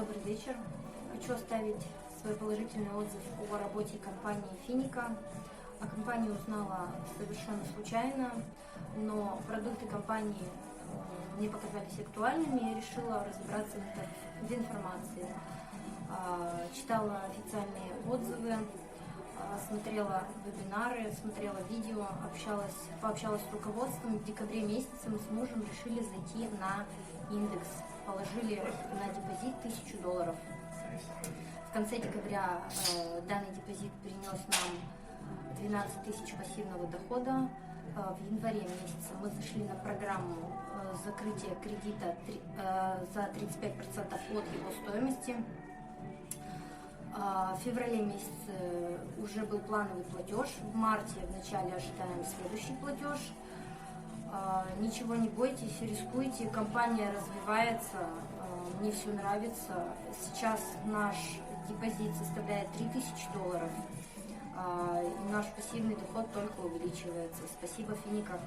Добрый вечер. Хочу оставить свой положительный отзыв о работе компании Финика. О компании узнала совершенно случайно, но продукты компании мне показались актуальными и решила разобраться в информации. Читала официальные отзывы, смотрела вебинары, смотрела видео, пообщалась с руководством. В декабре месяце мы с мужем решили зайти на индекс, положили на депозит $1000. В конце декабря данный депозит принес нам 12 тысяч пассивного дохода. В январе месяце мы зашли на программу закрытия кредита за 35% от его стоимости. В феврале месяце уже был плановый платеж, в марте в начале ожидаем следующий платеж. Ничего не бойтесь, рискуйте, компания развивается, мне все нравится. Сейчас наш депозит составляет $3000, и наш пассивный доход только увеличивается. Спасибо, Финика.